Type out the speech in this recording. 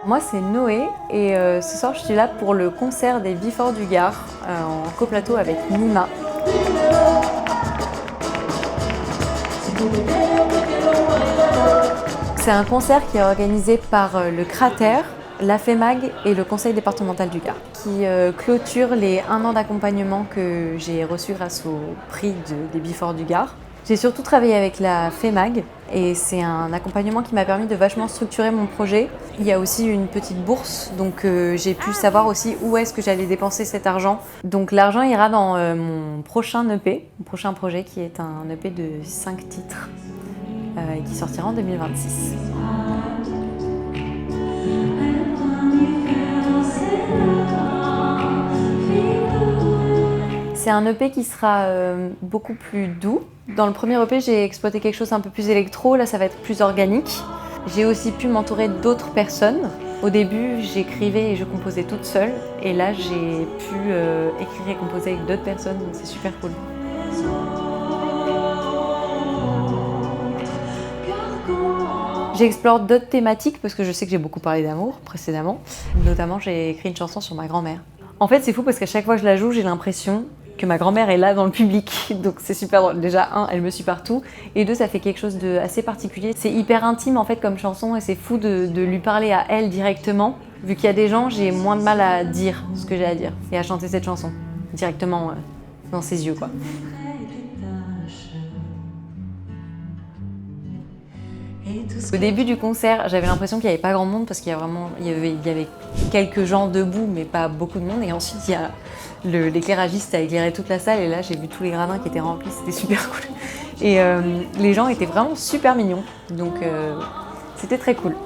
Moi c'est Noé et ce soir je suis là pour le concert des Before du Gard en coplateau avec Nima. C'est un concert qui est organisé par le Cratère, la FEMAG et le Conseil départemental du Gard, qui clôture les 1 an d'accompagnement que j'ai reçu grâce au prix des Before du Gard. J'ai surtout travaillé avec la FEMAG et c'est un accompagnement qui m'a permis de vachement structurer mon projet. Il y a aussi une petite bourse, donc j'ai pu savoir aussi où est-ce que j'allais dépenser cet argent. Donc l'argent ira dans mon prochain EP, mon prochain projet qui est un EP de 5 titres et qui sortira en 2026. C'est un EP qui sera beaucoup plus doux. Dans le premier EP, j'ai exploité quelque chose un peu plus électro, là ça va être plus organique. J'ai aussi pu m'entourer d'autres personnes. Au début, j'écrivais et je composais toute seule, et là j'ai pu écrire et composer avec d'autres personnes, donc c'est super cool. J'explore d'autres thématiques parce que je sais que j'ai beaucoup parlé d'amour précédemment. Notamment, j'ai écrit une chanson sur ma grand-mère. En fait, c'est fou parce qu'à chaque fois que je la joue, j'ai l'impression que ma grand-mère est là dans le public. Donc c'est super drôle. Déjà, 1, elle me suit partout. Et 2, ça fait quelque chose d'assez particulier. C'est hyper intime en fait comme chanson et c'est fou de lui parler à elle directement. Vu qu'il y a des gens, j'ai moins de mal à dire ce que j'ai à dire et à chanter cette chanson directement dans ses yeux, quoi. Au début du concert, j'avais l'impression qu'il n'y avait pas grand monde parce qu'il y avait quelques gens debout, mais pas beaucoup de monde. Et ensuite, il y a l'éclairagiste a éclairé toute la salle et là, j'ai vu tous les gradins qui étaient remplis. C'était super cool. Et les gens étaient vraiment super mignons. Donc, c'était très cool.